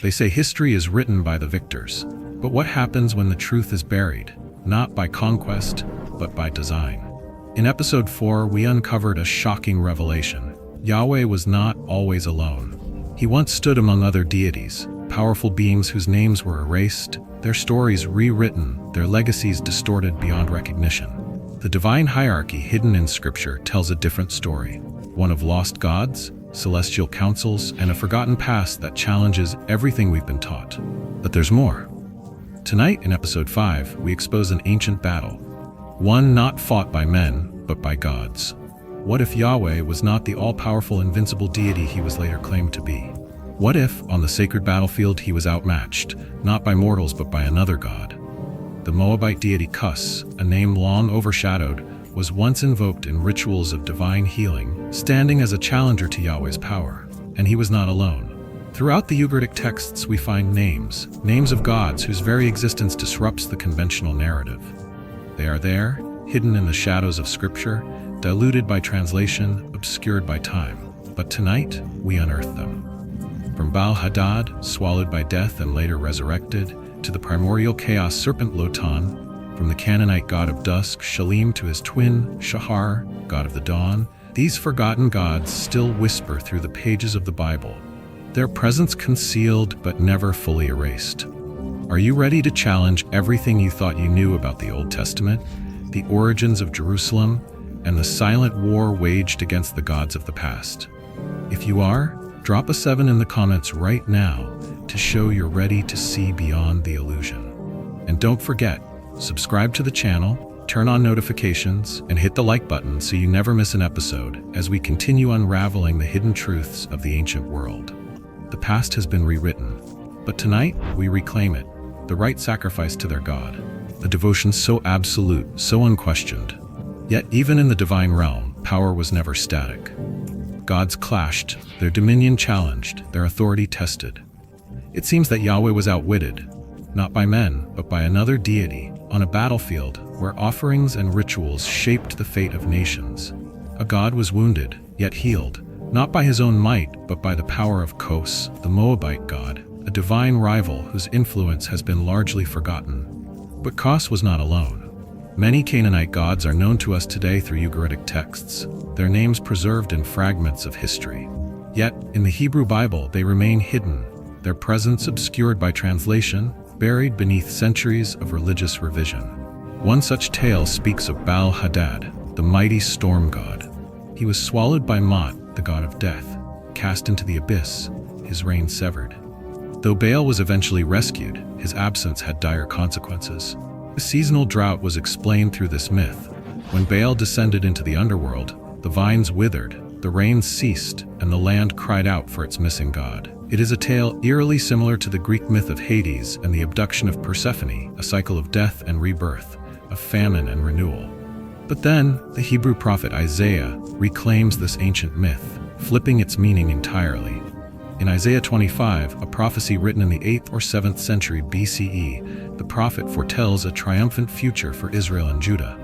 They say history is written by the victors. But what happens when the truth is buried? Not by conquest, but by design. In episode 4, we uncovered a shocking revelation. Yahweh was not always alone. He once stood among other deities, powerful beings whose names were erased, their stories rewritten, their legacies distorted beyond recognition. The divine hierarchy hidden in Scripture tells a different story, one of lost gods, celestial councils, and a forgotten past that challenges everything we've been taught. But there's more. Tonight, in episode 5, we expose an ancient battle, one not fought by men, but by gods. What if Yahweh was not the all-powerful, invincible deity he was later claimed to be? What if, on the sacred battlefield, he was outmatched, not by mortals but by another god? The Moabite deity Kus, a name long overshadowed, was once invoked in rituals of divine healing, standing as a challenger to Yahweh's power. And he was not alone. Throughout the Ugaritic texts we find names of gods whose very existence disrupts the conventional narrative. They are there, hidden in the shadows of Scripture, diluted by translation, obscured by time. But tonight, we unearth them. From Baal Hadad, swallowed by death and later resurrected, to the primordial chaos serpent Lotan, from the Canaanite god of dusk, Shalim, to his twin, Shahar, god of the dawn, these forgotten gods still whisper through the pages of the Bible, their presence concealed but never fully erased. Are you ready to challenge everything you thought you knew about the Old Testament, the origins of Jerusalem, and the silent war waged against the gods of the past? If you are, drop a 7 in the comments right now to show you're ready to see beyond the illusion. And don't forget, subscribe to the channel, turn on notifications, and hit the like button so you never miss an episode as we continue unraveling the hidden truths of the ancient world. The past has been rewritten, but tonight we reclaim it, the right sacrifice to their God, a devotion so absolute, so unquestioned. Yet even in the divine realm, power was never static. Gods clashed, their dominion challenged, their authority tested. It seems that Yahweh was outwitted, not by men, but by another deity, on a battlefield where offerings and rituals shaped the fate of nations. A god was wounded, yet healed, not by his own might, but by the power of Kos, the Moabite god, a divine rival whose influence has been largely forgotten. But Kos was not alone. Many Canaanite gods are known to us today through Ugaritic texts, their names preserved in fragments of history. Yet, in the Hebrew Bible, they remain hidden, their presence obscured by translation, buried beneath centuries of religious revision. One such tale speaks of Baal Hadad, the mighty storm god. He was swallowed by Mot, the god of death, cast into the abyss, his reign severed. Though Baal was eventually rescued, his absence had dire consequences. The seasonal drought was explained through this myth. When Baal descended into the underworld, the vines withered, the rains ceased, and the land cried out for its missing god. It is a tale eerily similar to the Greek myth of Hades and the abduction of Persephone, a cycle of death and rebirth, of famine and renewal. But then, the Hebrew prophet Isaiah reclaims this ancient myth, flipping its meaning entirely. In Isaiah 25, a prophecy written in the 8th or 7th century BCE, the prophet foretells a triumphant future for Israel and Judah.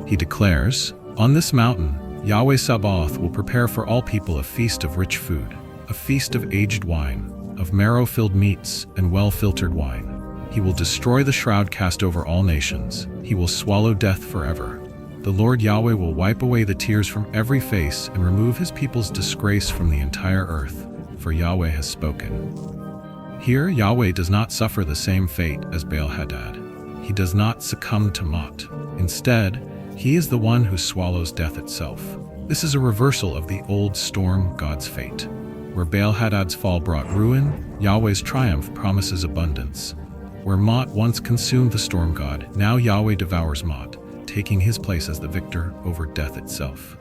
He declares, "On this mountain, Yahweh Sabaoth will prepare for all people a feast of rich food, a feast of aged wine, of marrow-filled meats and well-filtered wine. He will destroy the shroud cast over all nations. He will swallow death forever. The Lord Yahweh will wipe away the tears from every face and remove his people's disgrace from the entire earth, for Yahweh has spoken." Here, Yahweh does not suffer the same fate as Baal Hadad. He does not succumb to Mot. Instead, he is the one who swallows death itself. This is a reversal of the old storm god's fate. Where Baal Hadad's fall brought ruin, Yahweh's triumph promises abundance. Where Mot once consumed the storm god, now Yahweh devours Mot, taking his place as the victor over death itself.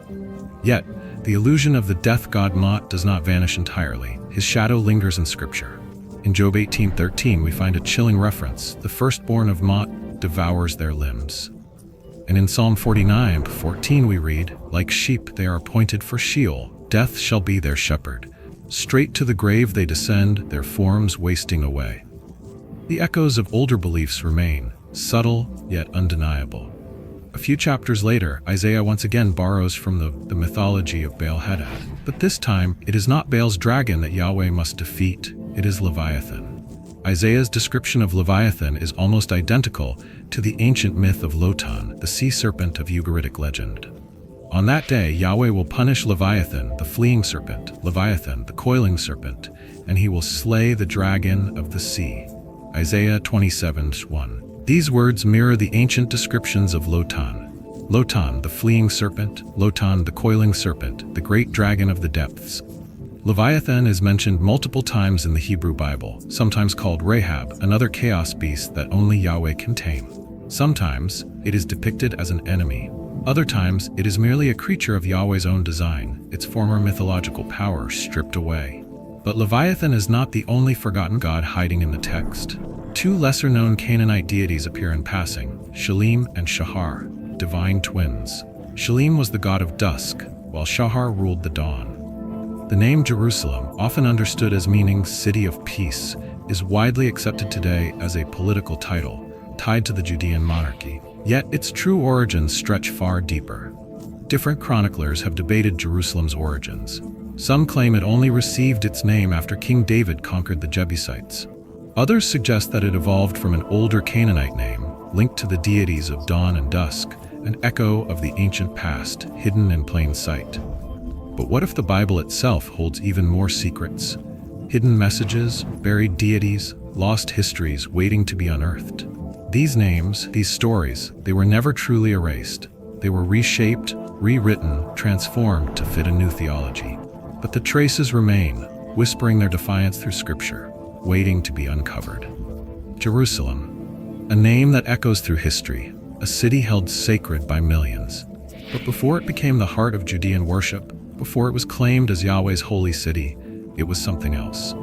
Yet, the illusion of the death god Mot does not vanish entirely. His shadow lingers in Scripture. In Job 18:13, we find a chilling reference. The firstborn of Mot devours their limbs. And in Psalm 49:14 we read, "Like sheep they are appointed for Sheol, death shall be their shepherd. Straight to the grave they descend, their forms wasting away." The echoes of older beliefs remain, subtle yet undeniable. A few chapters later, Isaiah once again borrows from the mythology of Baal Hadad. But this time, it is not Baal's dragon that Yahweh must defeat. It is Leviathan. Isaiah's description of Leviathan is almost identical to the ancient myth of Lotan, the sea serpent of Ugaritic legend. On that day, Yahweh will punish Leviathan, the fleeing serpent, Leviathan, the coiling serpent, and he will slay the dragon of the sea. Isaiah 27:1. These words mirror the ancient descriptions of Lotan. Lotan, the fleeing serpent, Lotan, the coiling serpent, the great dragon of the depths. Leviathan is mentioned multiple times in the Hebrew Bible, sometimes called Rahab, another chaos beast that only Yahweh can tame. Sometimes it is depicted as an enemy. Other times it is merely a creature of Yahweh's own design, its former mythological power stripped away. But Leviathan is not the only forgotten god hiding in the text. Two lesser-known Canaanite deities appear in passing, Shalim and Shahar, divine twins. Shalim was the god of dusk, while Shahar ruled the dawn. The name Jerusalem, often understood as meaning city of peace, is widely accepted today as a political title, tied to the Judean monarchy. Yet its true origins stretch far deeper. Different chroniclers have debated Jerusalem's origins. Some claim it only received its name after King David conquered the Jebusites. Others suggest that it evolved from an older Canaanite name, linked to the deities of dawn and dusk, an echo of the ancient past, hidden in plain sight. But what if the Bible itself holds even more secrets? Hidden messages, buried deities, lost histories waiting to be unearthed. These names, these stories, they were never truly erased. They were reshaped, rewritten, transformed to fit a new theology. But the traces remain, whispering their defiance through Scripture, waiting to be uncovered. Jerusalem, a name that echoes through history, a city held sacred by millions. But before it became the heart of Judean worship, before it was claimed as Yahweh's holy city, it was something else.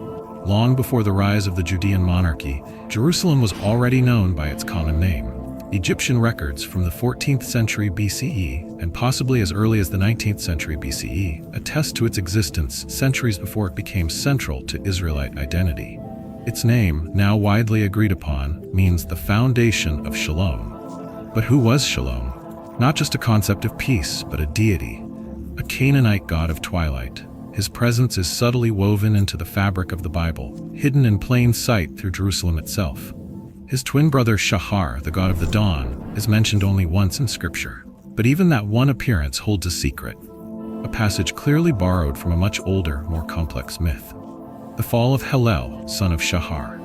Long before the rise of the Judean monarchy, Jerusalem was already known by its common name. Egyptian records from the 14th century BCE, and possibly as early as the 19th century BCE, attest to its existence centuries before it became central to Israelite identity. Its name, now widely agreed upon, means the foundation of Shalom. But who was Shalom? Not just a concept of peace, but a deity. A Canaanite god of twilight. His presence is subtly woven into the fabric of the Bible, hidden in plain sight through Jerusalem itself. His twin brother Shahar, the god of the dawn, is mentioned only once in Scripture. But even that one appearance holds a secret, a passage clearly borrowed from a much older, more complex myth. The fall of Hillel, son of Shahar.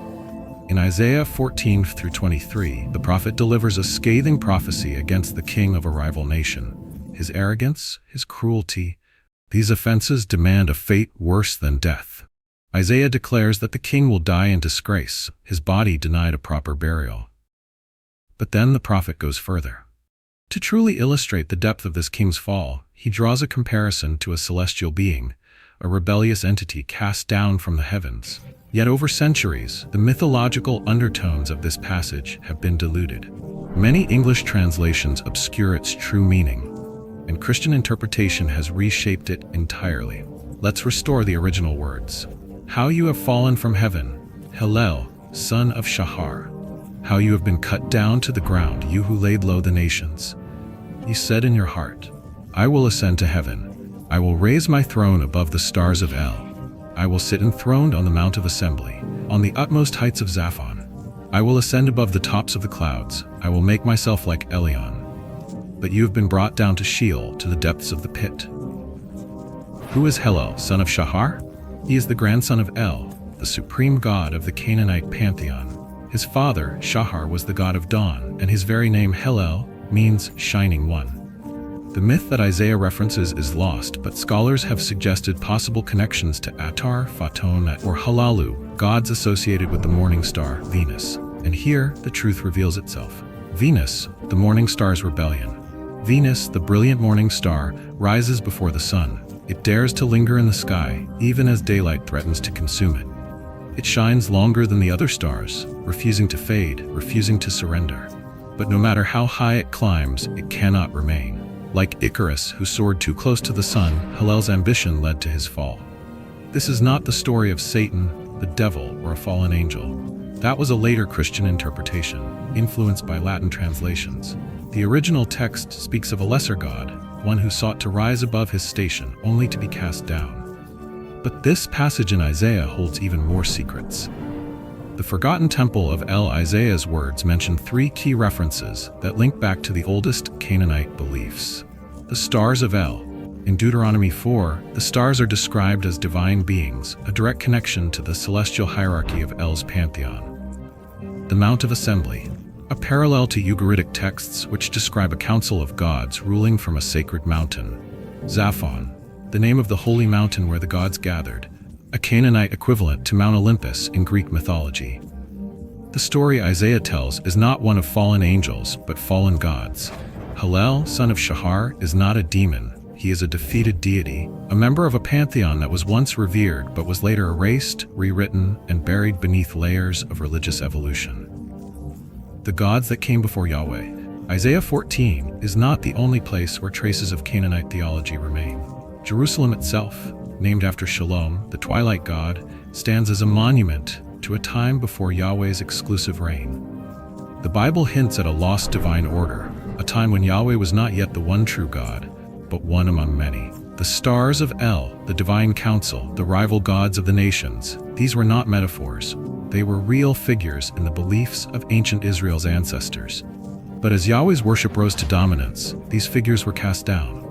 In Isaiah 14-23, the prophet delivers a scathing prophecy against the king of a rival nation. His arrogance, his cruelty, these offenses demand a fate worse than death. Isaiah declares that the king will die in disgrace, his body denied a proper burial. But then the prophet goes further. To truly illustrate the depth of this king's fall, he draws a comparison to a celestial being, a rebellious entity cast down from the heavens. Yet over centuries, the mythological undertones of this passage have been diluted. Many English translations obscure its true meaning, and Christian interpretation has reshaped it entirely. Let's restore the original words. How you have fallen from heaven, Hillel, son of Shahar. How you have been cut down to the ground, you who laid low the nations. You said in your heart, I will ascend to heaven. I will raise my throne above the stars of El. I will sit enthroned on the mount of assembly, on the utmost heights of Zaphon. I will ascend above the tops of the clouds. I will make myself like Elion. But you have been brought down to Sheol, to the depths of the pit. Who is Hillel, son of Shahar? He is the grandson of El, the supreme god of the Canaanite pantheon. His father, Shahar, was the god of dawn, and his very name Hillel means shining one. The myth that Isaiah references is lost, but scholars have suggested possible connections to Attar, Faton, or Halalu, gods associated with the morning star, Venus. And here, the truth reveals itself. Venus, the morning star's rebellion. Venus, the brilliant morning star, rises before the sun. It dares to linger in the sky, even as daylight threatens to consume it. It shines longer than the other stars, refusing to fade, refusing to surrender. But no matter how high it climbs, it cannot remain. Like Icarus, who soared too close to the sun, Hillel's ambition led to his fall. This is not the story of Satan, the devil, or a fallen angel. That was a later Christian interpretation, influenced by Latin translations. The original text speaks of a lesser god, one who sought to rise above his station only to be cast down. But this passage in Isaiah holds even more secrets. The forgotten temple of El, Isaiah's words mention 3 key references that link back to the oldest Canaanite beliefs. The stars of El. In Deuteronomy 4, the stars are described as divine beings, a direct connection to the celestial hierarchy of El's pantheon. The Mount of Assembly, a parallel to Ugaritic texts which describe a council of gods ruling from a sacred mountain. Zaphon, the name of the holy mountain where the gods gathered, a Canaanite equivalent to Mount Olympus in Greek mythology. The story Isaiah tells is not one of fallen angels, but fallen gods. Hallel, son of Shahar, is not a demon. He is a defeated deity, a member of a pantheon that was once revered but was later erased, rewritten, and buried beneath layers of religious evolution. The gods that came before Yahweh. Isaiah 14 is not the only place where traces of Canaanite theology remain. Jerusalem itself, named after Shalom, the twilight god, stands as a monument to a time before Yahweh's exclusive reign. The Bible hints at a lost divine order, a time when Yahweh was not yet the one true God, but one among many. The stars of El, the divine council, the rival gods of the nations, these were not metaphors. They were real figures in the beliefs of ancient Israel's ancestors. But as Yahweh's worship rose to dominance, these figures were cast down.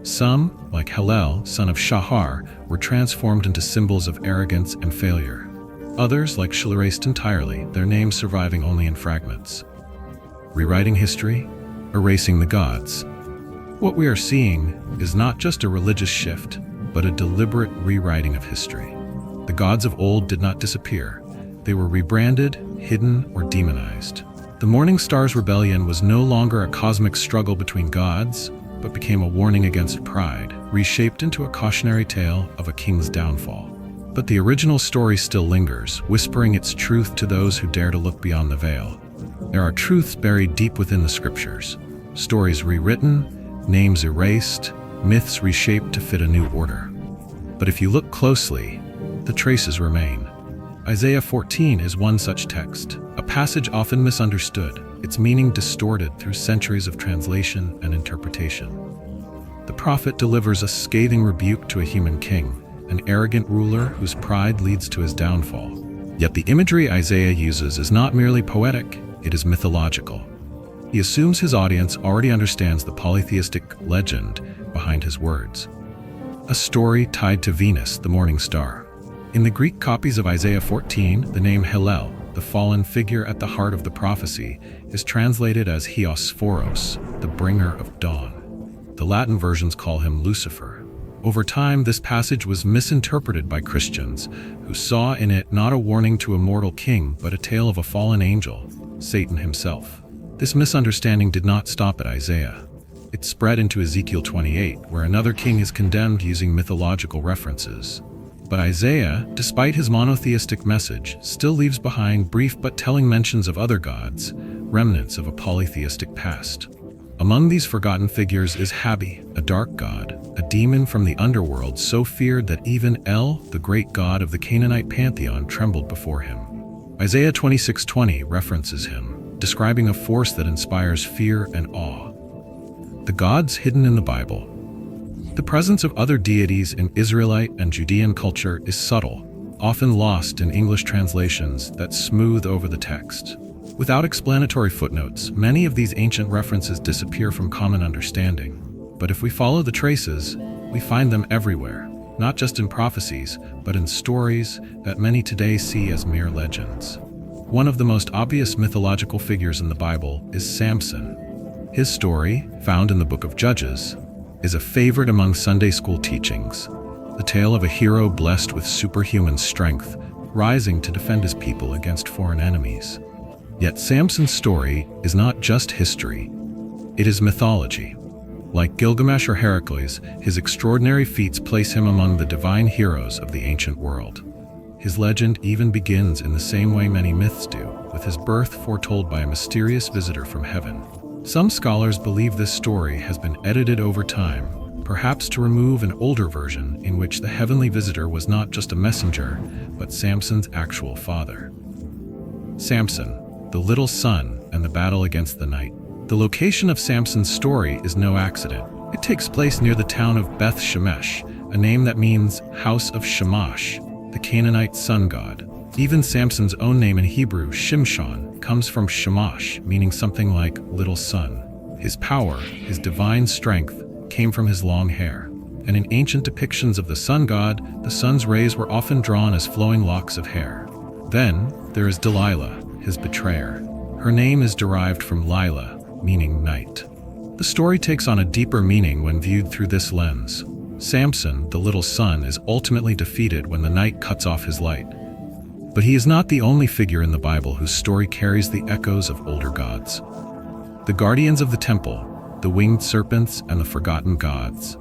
Some, like Hallel, son of Shahar, were transformed into symbols of arrogance and failure. Others, like Shil, erased entirely, their names surviving only in fragments. Rewriting history, erasing the gods. What we are seeing is not just a religious shift, but a deliberate rewriting of history. The gods of old did not disappear. They were rebranded, hidden, or demonized. The Morning Star's rebellion was no longer a cosmic struggle between gods, but became a warning against pride, reshaped into a cautionary tale of a king's downfall. But the original story still lingers, whispering its truth to those who dare to look beyond the veil. There are truths buried deep within the scriptures, stories rewritten, names erased, myths reshaped to fit a new order. But if you look closely, the traces remain. Isaiah 14 is one such text, a passage often misunderstood, its meaning distorted through centuries of translation and interpretation. The prophet delivers a scathing rebuke to a human king, an arrogant ruler whose pride leads to his downfall. Yet the imagery Isaiah uses is not merely poetic, it is mythological. He assumes his audience already understands the polytheistic legend behind his words. A story tied to Venus, the morning star. In the Greek copies of Isaiah 14, the name Hallel, the fallen figure at the heart of the prophecy, is translated as Hios, the bringer of dawn. The Latin versions call him Lucifer. Over time, this passage was misinterpreted by Christians, who saw in it not a warning to a mortal king, but a tale of a fallen angel, Satan himself. This misunderstanding did not stop at Isaiah. It spread into Ezekiel 28, where another king is condemned using mythological references. But Isaiah, despite his monotheistic message, still leaves behind brief but telling mentions of other gods, remnants of a polytheistic past. Among these forgotten figures is Habi, a dark god, a demon from the underworld so feared that even El, the great god of the Canaanite pantheon, trembled before him. Isaiah 26:20 references him, describing a force that inspires fear and awe. The gods hidden in the Bible. The presence of other deities in Israelite and Judean culture is subtle, often lost in English translations that smooth over the text. Without explanatory footnotes, many of these ancient references disappear from common understanding. But if we follow the traces, we find them everywhere, not just in prophecies, but in stories that many today see as mere legends. One of the most obvious mythological figures in the Bible is Samson. His story, found in the book of Judges, is a favorite among Sunday school teachings, the tale of a hero blessed with superhuman strength, rising to defend his people against foreign enemies. Yet Samson's story is not just history, it is mythology. Like Gilgamesh or Heracles, his extraordinary feats place him among the divine heroes of the ancient world. His legend even begins in the same way many myths do, with his birth foretold by a mysterious visitor from heaven. Some scholars believe this story has been edited over time, perhaps to remove an older version in which the heavenly visitor was not just a messenger, but Samson's actual father. Samson, the little son, and the battle against the night. The location of Samson's story is no accident. It takes place near the town of Beth Shemesh, a name that means house of Shamash, the Canaanite sun god. Even Samson's own name in Hebrew, Shimshon, comes from Shamash, meaning something like little sun. His power, his divine strength, came from his long hair. And in ancient depictions of the sun god, the sun's rays were often drawn as flowing locks of hair. Then, there is Delilah, his betrayer. Her name is derived from Lila, meaning night. The story takes on a deeper meaning when viewed through this lens. Samson, the little sun, is ultimately defeated when the night cuts off his light. But he is not the only figure in the Bible whose story carries the echoes of older gods. The guardians of the temple, the winged serpents, and the forgotten gods.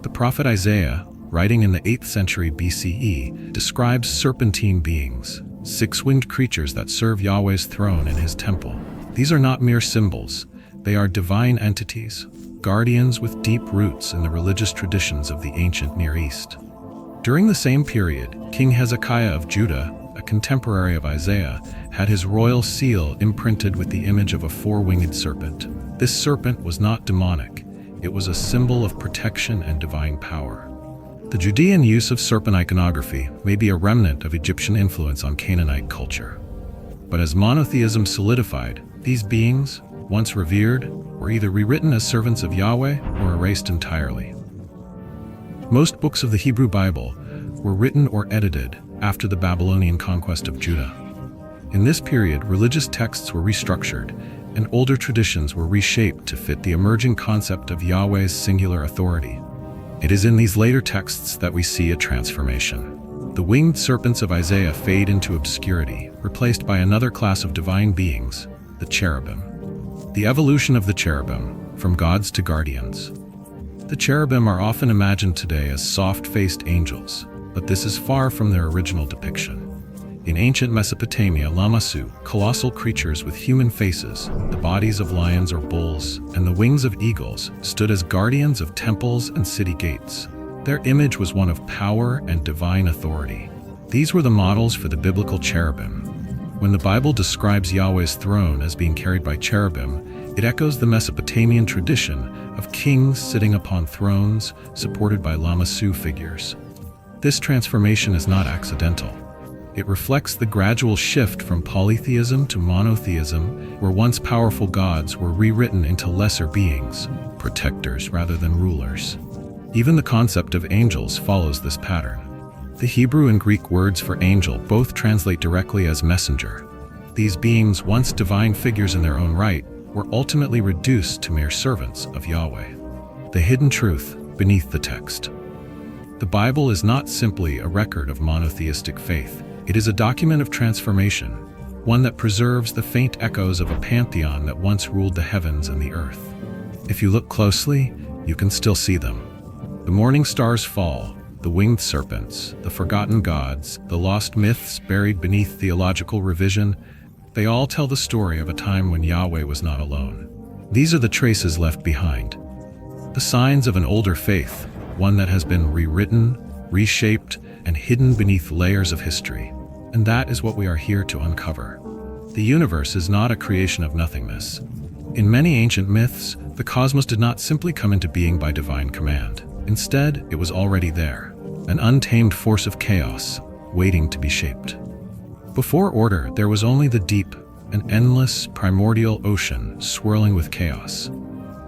The prophet Isaiah, writing in the 8th century BCE, describes serpentine beings, six-winged creatures that serve Yahweh's throne in his temple. These are not mere symbols. They are divine entities, guardians with deep roots in the religious traditions of the ancient Near East. During the same period, King Hezekiah of Judah, a contemporary of Isaiah, had his royal seal imprinted with the image of a four-winged serpent. This serpent was not demonic. It was a symbol of protection and divine power. The Judean use of serpent iconography may be a remnant of Egyptian influence on Canaanite culture. But as monotheism solidified, these beings, once revered, were either rewritten as servants of Yahweh or erased entirely. Most books of the Hebrew Bible were written or edited after the Babylonian conquest of Judah. In this period, religious texts were restructured, and older traditions were reshaped to fit the emerging concept of Yahweh's singular authority. It is in these later texts that we see a transformation. The winged serpents of Isaiah fade into obscurity, replaced by another class of divine beings, the cherubim. The evolution of the cherubim, from gods to guardians. The cherubim are often imagined today as soft-faced angels, but this is far from their original depiction. In ancient Mesopotamia, lamassu, colossal creatures with human faces, the bodies of lions or bulls, and the wings of eagles, stood as guardians of temples and city gates. Their image was one of power and divine authority. These were the models for the biblical cherubim. When the Bible describes Yahweh's throne as being carried by cherubim, it echoes the Mesopotamian tradition of kings sitting upon thrones supported by lamassu figures. This transformation is not accidental. It reflects the gradual shift from polytheism to monotheism, where once powerful gods were rewritten into lesser beings, protectors rather than rulers. Even the concept of angels follows this pattern. The Hebrew and Greek words for angel both translate directly as messenger. These beings, once divine figures in their own right, were ultimately reduced to mere servants of Yahweh. The hidden truth beneath the text. The Bible is not simply a record of monotheistic faith. It is a document of transformation, one that preserves the faint echoes of a pantheon that once ruled the heavens and the earth. If you look closely, you can still see them. The morning stars fall, the winged serpents, the forgotten gods, the lost myths buried beneath theological revision, they all tell the story of a time when Yahweh was not alone. These are the traces left behind. The signs of an older faith, one that has been rewritten, reshaped, and hidden beneath layers of history. And that is what we are here to uncover. The universe is not a creation of nothingness. In many ancient myths, the cosmos did not simply come into being by divine command. Instead, it was already there, an untamed force of chaos, waiting to be shaped. Before order, there was only the deep, an endless, primordial ocean swirling with chaos.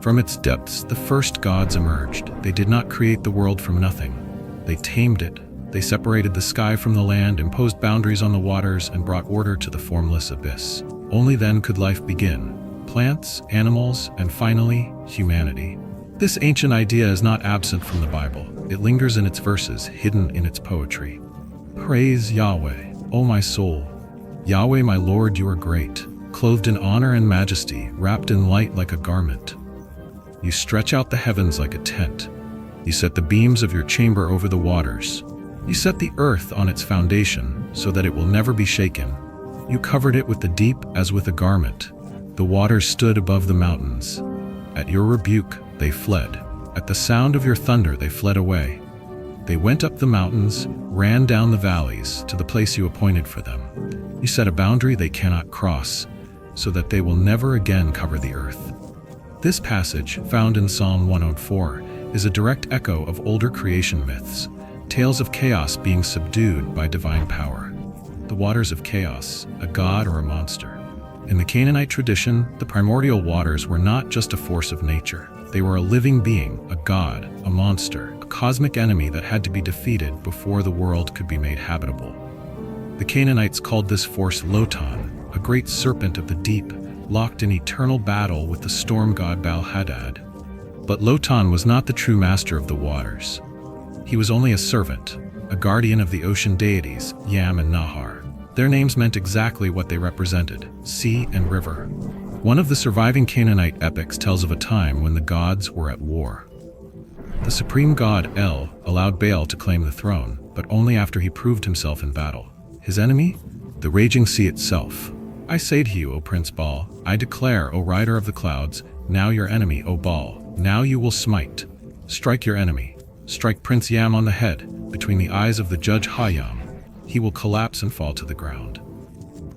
From its depths, the first gods emerged. They did not create the world from nothing. They tamed it. They separated the sky from the land, imposed boundaries on the waters, and brought order to the formless abyss. Only then could life begin. Plants, animals, and finally, humanity. This ancient idea is not absent from the Bible. It lingers in its verses, hidden in its poetry. Praise Yahweh, O my soul. Yahweh, my Lord, you are great, clothed in honor and majesty, wrapped in light like a garment. You stretch out the heavens like a tent. You set the beams of your chamber over the waters. You set the earth on its foundation so that it will never be shaken. You covered it with the deep as with a garment. The waters stood above the mountains. At your rebuke, they fled. At the sound of your thunder, they fled away. They went up the mountains, ran down the valleys to the place you appointed for them. You set a boundary they cannot cross, so that they will never again cover the earth. This passage, found in Psalm 104, is a direct echo of older creation myths, tales of chaos being subdued by divine power. The waters of chaos, a god or a monster. In the Canaanite tradition, the primordial waters were not just a force of nature. They were a living being, a god, a monster, a cosmic enemy that had to be defeated before the world could be made habitable. The Canaanites called this force Lotan, a great serpent of the deep, locked in eternal battle with the storm god Baal-hadad. But Lotan was not the true master of the waters. He was only a servant, a guardian of the ocean deities, Yam and Nahar. Their names meant exactly what they represented, sea and river. One of the surviving Canaanite epics tells of a time when the gods were at war. The supreme god El allowed Baal to claim the throne, but only after he proved himself in battle. His enemy? The raging sea itself. I say to you, O Prince Baal, I declare, O rider of the clouds, now your enemy, O Baal, now you will smite. Strike your enemy. Strike Prince Yam on the head, between the eyes of the judge Hayam. He will collapse and fall to the ground.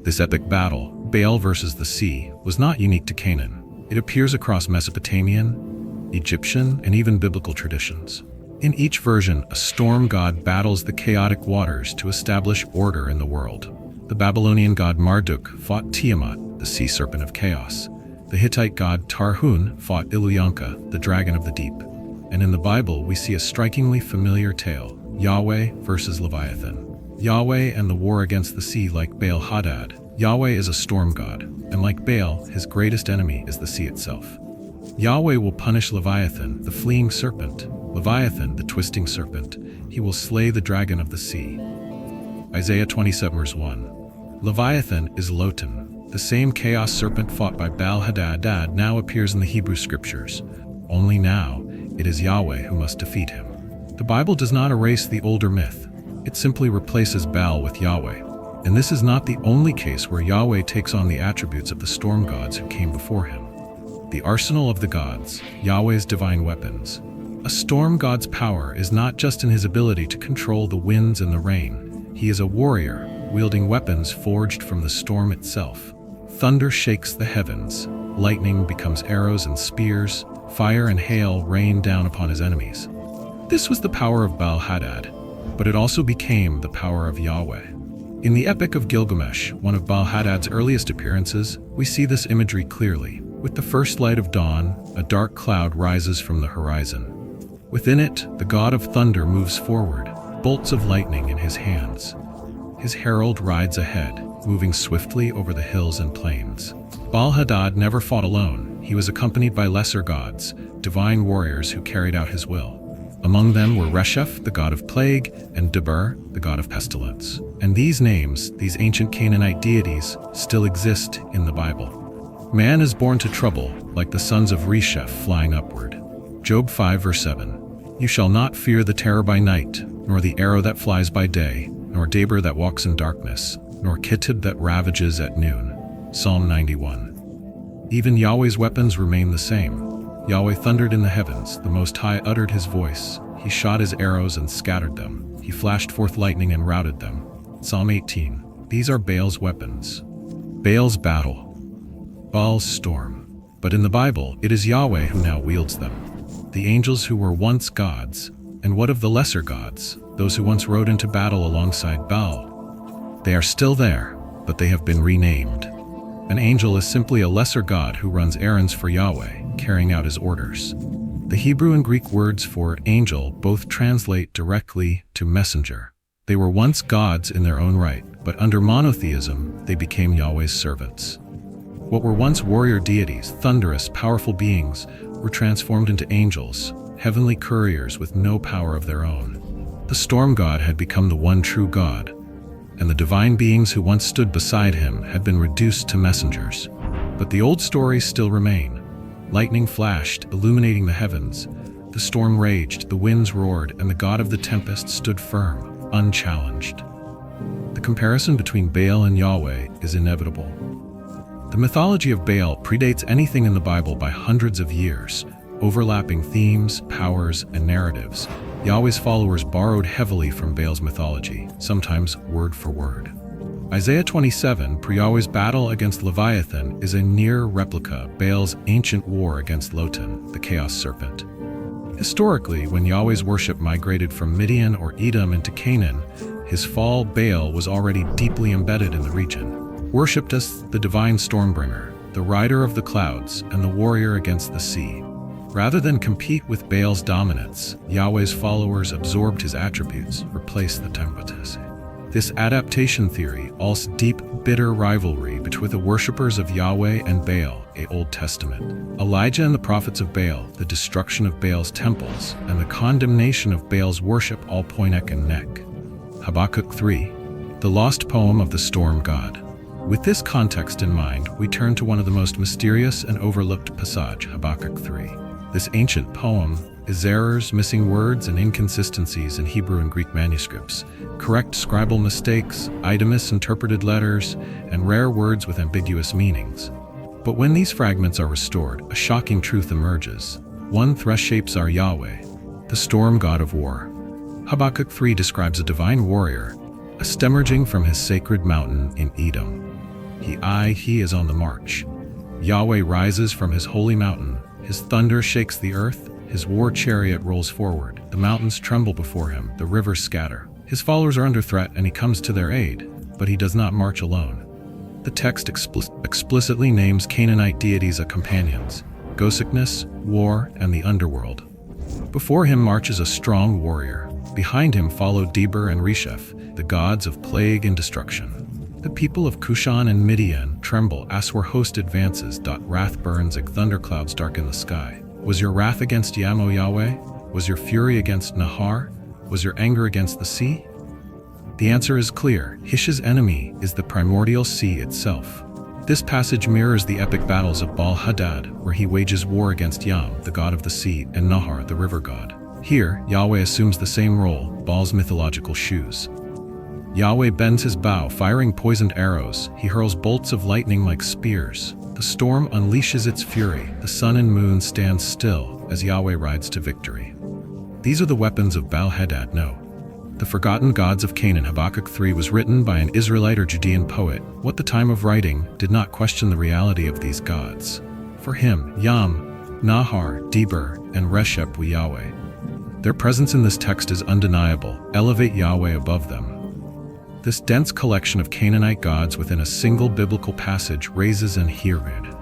This epic battle, Baal versus the sea, was not unique to Canaan. It appears across Mesopotamian, Egyptian, and even biblical traditions. In each version, a storm god battles the chaotic waters to establish order in the world. The Babylonian god Marduk fought Tiamat, the sea serpent of chaos. The Hittite god Tarhun fought Illuyanka, the dragon of the deep. And in the Bible, we see a strikingly familiar tale, Yahweh versus Leviathan. Yahweh and the war against the sea like Baal-hadad. Yahweh is a storm god, and like Baal, his greatest enemy is the sea itself. Yahweh will punish Leviathan, the fleeing serpent. Leviathan, the twisting serpent. He will slay the dragon of the sea. Isaiah 27 verse 1. Leviathan is Lotan. The same chaos serpent fought by Baal-hadad now appears in the Hebrew scriptures. Only now, it is Yahweh who must defeat him. The Bible does not erase the older myth. It simply replaces Baal with Yahweh. And this is not the only case where Yahweh takes on the attributes of the storm gods who came before him. The arsenal of the gods, Yahweh's divine weapons. A storm god's power is not just in his ability to control the winds and the rain. He is a warrior, wielding weapons forged from the storm itself. Thunder shakes the heavens, lightning becomes arrows and spears, fire and hail rain down upon his enemies. This was the power of Baal-hadad, but it also became the power of Yahweh. In the Epic of Gilgamesh, one of Baal-hadad's earliest appearances, we see this imagery clearly. With the first light of dawn, a dark cloud rises from the horizon. Within it, the god of thunder moves forward, bolts of lightning in his hands. His herald rides ahead, moving swiftly over the hills and plains. Baal-hadad never fought alone. He was accompanied by lesser gods, divine warriors who carried out his will. Among them were Reshaped, the god of plague, and Debur, the god of pestilence. And these names, these ancient Canaanite deities, still exist in the Bible. Man is born to trouble, like the sons of Reshaped flying upward. Job 5 verse 7. You shall not fear the terror by night, nor the arrow that flies by day, nor Debur that walks in darkness, nor Kittib that ravages at noon. Psalm 91. Even Yahweh's weapons remain the same. Yahweh thundered in the heavens, the Most High uttered his voice. He shot his arrows and scattered them. He flashed forth lightning and routed them. Psalm 18. These are Baal's weapons. Baal's battle. Baal's storm. But in the Bible, it is Yahweh who now wields them. The angels who were once gods. And what of the lesser gods, those who once rode into battle alongside Baal? They are still there, but they have been renamed. An angel is simply a lesser god who runs errands for Yahweh, carrying out his orders. The Hebrew and Greek words for angel both translate directly to messenger. They were once gods in their own right, but under monotheism, they became Yahweh's servants. What were once warrior deities, thunderous, powerful beings, were transformed into angels, heavenly couriers with no power of their own. The storm god had become the one true God, and the divine beings who once stood beside him had been reduced to messengers. But the old stories still remain. Lightning flashed, illuminating the heavens. The storm raged, the winds roared, and the god of the tempest stood firm, unchallenged. The comparison between Baal and Yahweh is inevitable. The mythology of Baal predates anything in the Bible by hundreds of years, overlapping themes, powers, and narratives. Yahweh's followers borrowed heavily from Baal's mythology, sometimes word for word. Isaiah 27, pre-Yahweh's battle against Leviathan, is a near replica of Baal's ancient war against Lotan, the chaos serpent. Historically, when Yahweh's worship migrated from Midian or Edom into Canaan, his fall, Baal, was already deeply embedded in the region. Worshipped as the divine stormbringer, the rider of the clouds, and the warrior against the sea. Rather than compete with Baal's dominance, Yahweh's followers absorbed his attributes, replaced the tempests. This adaptation theory also deep, bitter rivalry between the worshippers of Yahweh and Baal, a Old Testament. Elijah and the prophets of Baal, the destruction of Baal's temples, and the condemnation of Baal's worship all point neck and neck. Habakkuk 3, the lost poem of the storm god. With this context in mind, we turn to one of the most mysterious and overlooked passage, Habakkuk 3. This ancient poem is errors, missing words, and inconsistencies in Hebrew and Greek manuscripts, correct scribal mistakes, misinterpreted letters, and rare words with ambiguous meanings. But when these fragments are restored, a shocking truth emerges. One reshapes our Yahweh, the storm god of war. Habakkuk 3 describes a divine warrior, emerging from his sacred mountain in Edom. He is on the march. Yahweh rises from his holy mountain. His thunder shakes the earth. His war chariot rolls forward. The mountains tremble before him. The rivers scatter. His followers are under threat, and he comes to their aid. But he does not march alone. The text explicitly names Canaanite deities as companions: ghostness, war, and the underworld. Before him marches a strong warrior. Behind him follow Deber and Reshaped, the gods of plague and destruction. The people of Cushan and Midian tremble as her host advances. Wrath burns like thunderclouds darken the sky. Was your wrath against Yam, O Yahweh? Was your fury against Nahar? Was your anger against the sea? The answer is clear. Hish's enemy is the primordial sea itself. This passage mirrors the epic battles of Baal Hadad, where he wages war against Yam, the god of the sea, and Nahar, the river god. Here, Yahweh assumes the same role, Baal's mythological shoes. Yahweh bends his bow, firing poisoned arrows. He hurls bolts of lightning like spears. The storm unleashes its fury. The sun and moon stand still as Yahweh rides to victory. These are the weapons of Baal Hadad. No. The Forgotten Gods of Canaan. Habakkuk 3 was written by an Israelite or Judean poet, who at the time of writing did not question the reality of these gods. For him, Yam, Nahar, Deber, and Reshaped were Yahweh. Their presence in this text is undeniable. Elevate Yahweh above them. This dense collection of Canaanite gods within a single biblical passage raises an Herod.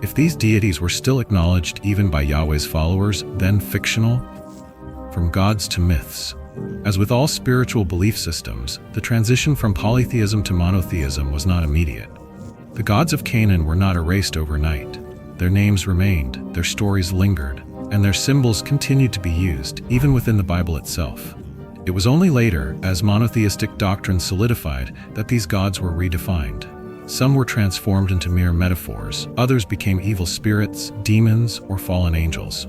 If these deities were still acknowledged even by Yahweh's followers, then fictional? From gods to myths. As with all spiritual belief systems, the transition from polytheism to monotheism was not immediate. The gods of Canaan were not erased overnight. Their names remained, their stories lingered, and their symbols continued to be used, even within the Bible itself. It was only later, as monotheistic doctrine solidified, that these gods were redefined. Some were transformed into mere metaphors, others became evil spirits, demons, or fallen angels,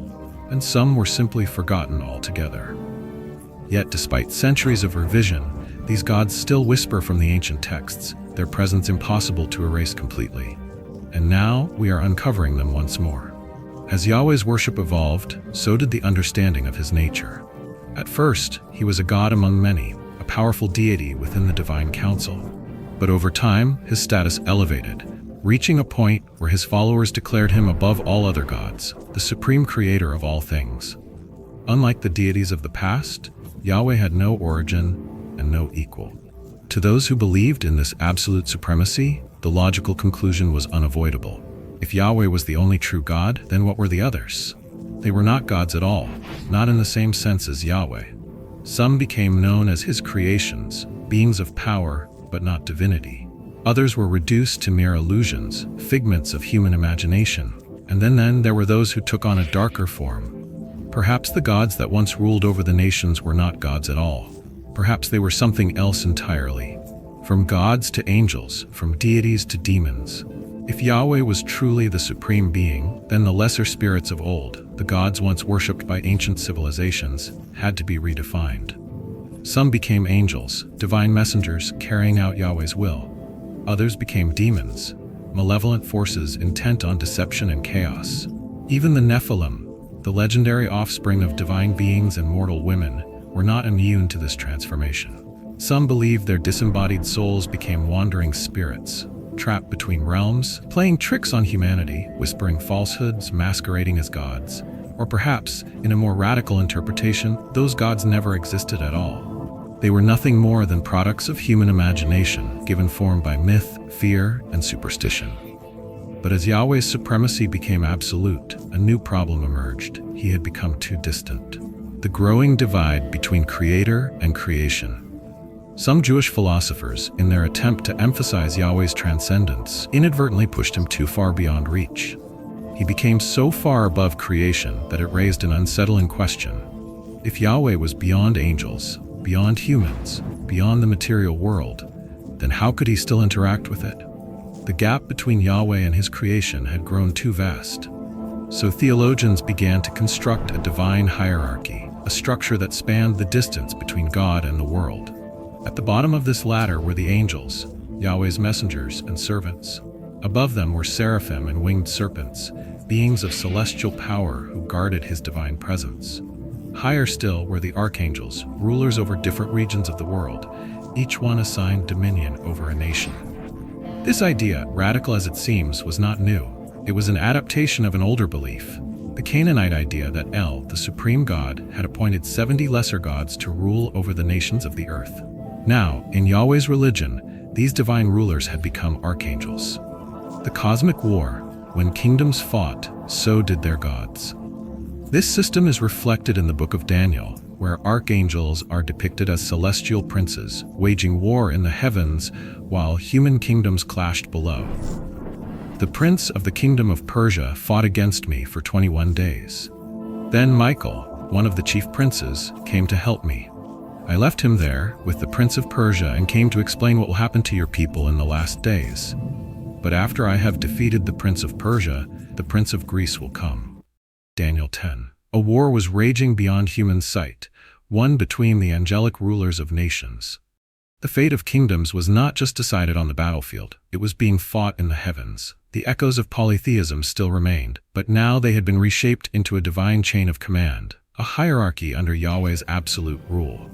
and some were simply forgotten altogether. Yet, despite centuries of revision, these gods still whisper from the ancient texts, their presence impossible to erase completely. And now, we are uncovering them once more. As Yahweh's worship evolved, so did the understanding of his nature. At first, he was a god among many, a powerful deity within the divine council. But over time, his status elevated, reaching a point where his followers declared him above all other gods, the supreme creator of all things. Unlike the deities of the past, Yahweh had no origin and no equal. To those who believed in this absolute supremacy, the logical conclusion was unavoidable. If Yahweh was the only true God, then what were the others? They were not gods at all, not in the same sense as Yahweh. Some became known as his creations, beings of power, but not divinity. Others were reduced to mere illusions, figments of human imagination. And then there were those who took on a darker form. Perhaps the gods that once ruled over the nations were not gods at all. Perhaps they were something else entirely. From gods to angels, from deities to demons. If Yahweh was truly the supreme being, then the lesser spirits of old, the gods once worshipped by ancient civilizations, had to be redefined. Some became angels, divine messengers carrying out Yahweh's will. Others became demons, malevolent forces intent on deception and chaos. Even the Nephilim, the legendary offspring of divine beings and mortal women, were not immune to this transformation. Some believed their disembodied souls became wandering spirits, trapped between realms, playing tricks on humanity, whispering falsehoods, masquerading as gods. Or perhaps, in a more radical interpretation, those gods never existed at all. They were nothing more than products of human imagination, given form by myth, fear, and superstition. But as Yahweh's supremacy became absolute, a new problem emerged. He had become too distant. The growing divide between creator and creation. Some Jewish philosophers, in their attempt to emphasize Yahweh's transcendence, inadvertently pushed him too far beyond reach. He became so far above creation that it raised an unsettling question. If Yahweh was beyond angels, beyond humans, beyond the material world, then how could he still interact with it? The gap between Yahweh and his creation had grown too vast. So theologians began to construct a divine hierarchy, a structure that spanned the distance between God and the world. At the bottom of this ladder were the angels, Yahweh's messengers and servants. Above them were seraphim and winged serpents, beings of celestial power who guarded his divine presence. Higher still were the archangels, rulers over different regions of the world, each one assigned dominion over a nation. This idea, radical as it seems, was not new. It was an adaptation of an older belief, the Canaanite idea that El, the supreme god, had appointed 70 lesser gods to rule over the nations of the earth. Now, in Yahweh's religion, these divine rulers had become archangels. The cosmic war, when kingdoms fought, so did their gods. This system is reflected in the book of Daniel, where archangels are depicted as celestial princes, waging war in the heavens while human kingdoms clashed below. The prince of the kingdom of Persia fought against me for 21 days. Then Michael, one of the chief princes, came to help me. I left him there with the prince of Persia and came to explain what will happen to your people in the last days. But after I have defeated the prince of Persia, the prince of Greece will come. Daniel 10. A war was raging beyond human sight, one between the angelic rulers of nations. The fate of kingdoms was not just decided on the battlefield, it was being fought in the heavens. The echoes of polytheism still remained, but now they had been reshaped into a divine chain of command, a hierarchy under Yahweh's absolute rule.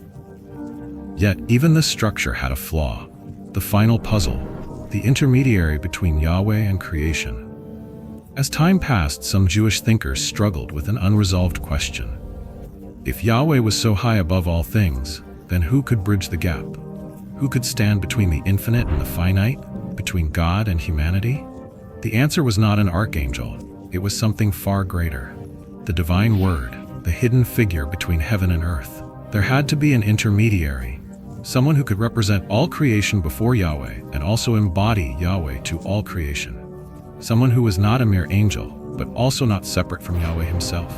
Yet even this structure had a flaw. The final puzzle, the intermediary between Yahweh and creation. As time passed, some Jewish thinkers struggled with an unresolved question. If Yahweh was so high above all things, then who could bridge the gap? Who could stand between the infinite and the finite, between God and humanity? The answer was not an archangel, it was something far greater. The divine word, the hidden figure between heaven and earth. There had to be an intermediary, someone who could represent all creation before Yahweh and also embody Yahweh to all creation. Someone who was not a mere angel, but also not separate from Yahweh himself.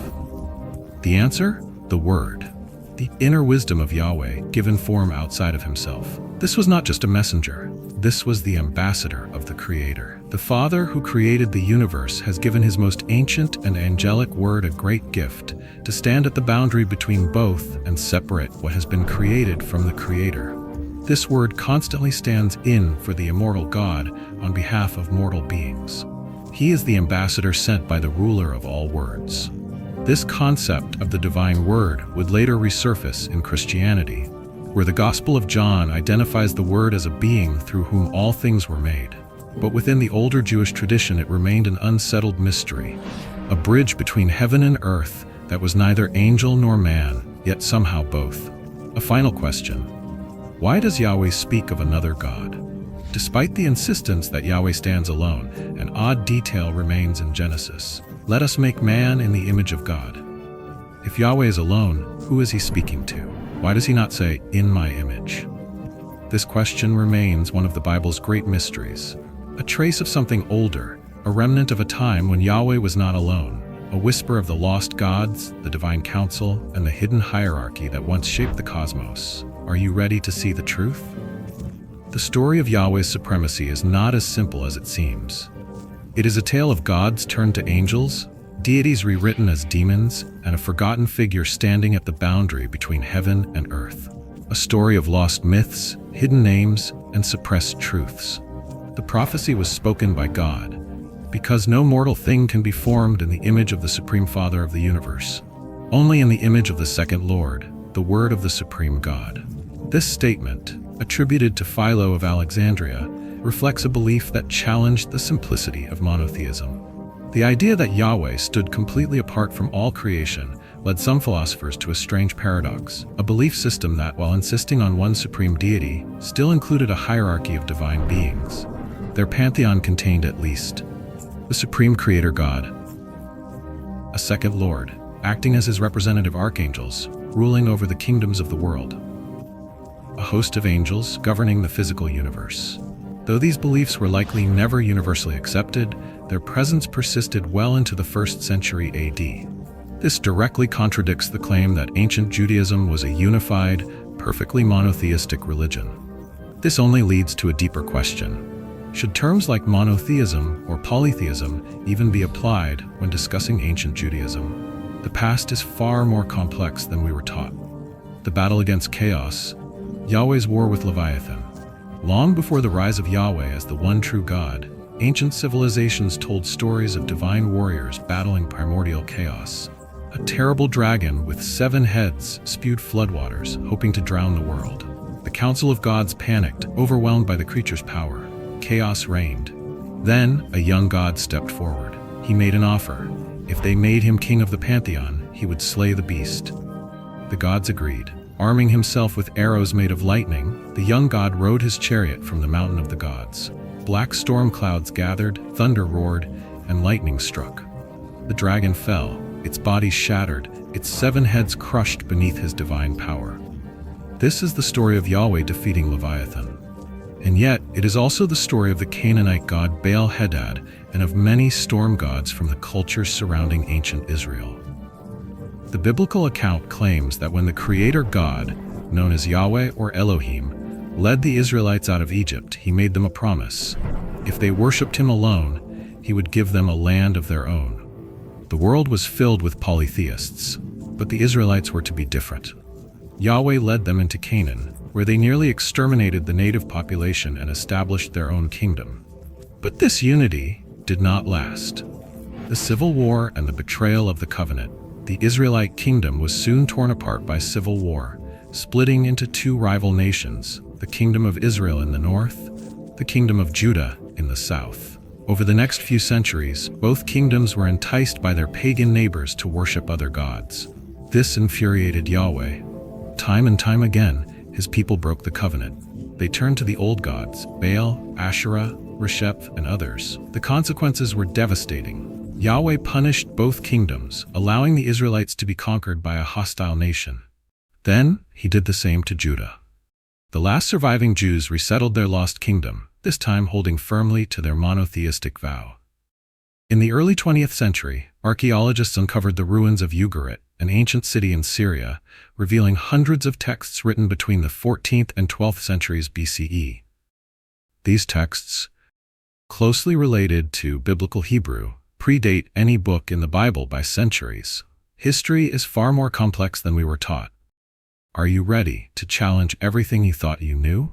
The answer? The Word. The inner wisdom of Yahweh, given form outside of himself. This was not just a messenger. This was the ambassador of the Creator. The Father who created the universe has given his most ancient and angelic word a great gift, to stand at the boundary between both and separate what has been created from the Creator. This word constantly stands in for the immortal God on behalf of mortal beings. He is the ambassador sent by the ruler of all words. This concept of the divine word would later resurface in Christianity, where the Gospel of John identifies the Word as a being through whom all things were made. But within the older Jewish tradition it remained an unsettled mystery, a bridge between heaven and earth that was neither angel nor man, yet somehow both. A final question. Why does Yahweh speak of another God? Despite the insistence that Yahweh stands alone, an odd detail remains in Genesis. Let us make man in the image of God. If Yahweh is alone, who is he speaking to? Why does he not say, in my image? This question remains one of the Bible's great mysteries, a trace of something older, a remnant of a time when Yahweh was not alone, a whisper of the lost gods, the divine council, and the hidden hierarchy that once shaped the cosmos. Are you ready to see the truth? The story of Yahweh's supremacy is not as simple as it seems. It is a tale of gods turned to angels, deities rewritten as demons, and a forgotten figure standing at the boundary between heaven and earth. A story of lost myths, hidden names, and suppressed truths. The prophecy was spoken by God, because no mortal thing can be formed in the image of the Supreme Father of the universe, only in the image of the second Lord, the Word of the Supreme God. This statement, attributed to Philo of Alexandria, reflects a belief that challenged the simplicity of monotheism. The idea that Yahweh stood completely apart from all creation led some philosophers to a strange paradox, a belief system that, while insisting on one supreme deity, still included a hierarchy of divine beings. Their pantheon contained at least the supreme creator God, a second Lord, acting as his representative archangels, ruling over the kingdoms of the world, a host of angels governing the physical universe. Though these beliefs were likely never universally accepted, their presence persisted well into the 1st century AD. This directly contradicts the claim that ancient Judaism was a unified, perfectly monotheistic religion. This only leads to a deeper question. Should terms like monotheism or polytheism even be applied when discussing ancient Judaism? The past is far more complex than we were taught. The battle against chaos, Yahweh's war with Leviathan. Long before the rise of Yahweh as the one true God, ancient civilizations told stories of divine warriors battling primordial chaos. A terrible dragon with 7 heads spewed floodwaters, hoping to drown the world. The Council of Gods panicked, overwhelmed by the creature's power. Chaos reigned. Then, a young god stepped forward. He made an offer. If they made him king of the pantheon, he would slay the beast. The gods agreed. Arming himself with arrows made of lightning, the young god rode his chariot from the mountain of the gods. Black storm clouds gathered, thunder roared, and lightning struck. The dragon fell, its body shattered, its 7 heads crushed beneath his divine power. This is the story of Yahweh defeating Leviathan. And yet, it is also the story of the Canaanite god Baal Hadad and of many storm gods from the cultures surrounding ancient Israel. The biblical account claims that when the creator God, known as Yahweh or Elohim, led the Israelites out of Egypt, he made them a promise. If they worshipped him alone, he would give them a land of their own. The world was filled with polytheists, but the Israelites were to be different. Yahweh led them into Canaan, where they nearly exterminated the native population and established their own kingdom. But this unity did not last. The civil war and the betrayal of the covenant, the Israelite kingdom was soon torn apart by civil war, splitting into 2 rival nations, the kingdom of Israel in the north, the kingdom of Judah in the south. Over the next few centuries, both kingdoms were enticed by their pagan neighbors to worship other gods. This infuriated Yahweh. Time and time again, his people broke the covenant. They turned to the old gods, Baal, Asherah, reshaped, and others. The consequences were devastating. Yahweh punished both kingdoms, allowing the Israelites to be conquered by a hostile nation. Then, he did the same to Judah. The last surviving Jews resettled their lost kingdom, this time holding firmly to their monotheistic vow. In the early 20th century, archaeologists uncovered the ruins of Ugarit, an ancient city in Syria, revealing hundreds of texts written between the 14th and 12th centuries BCE. These texts, closely related to Biblical Hebrew, predate any book in the Bible by centuries. History is far more complex than we were taught. Are you ready to challenge everything you thought you knew?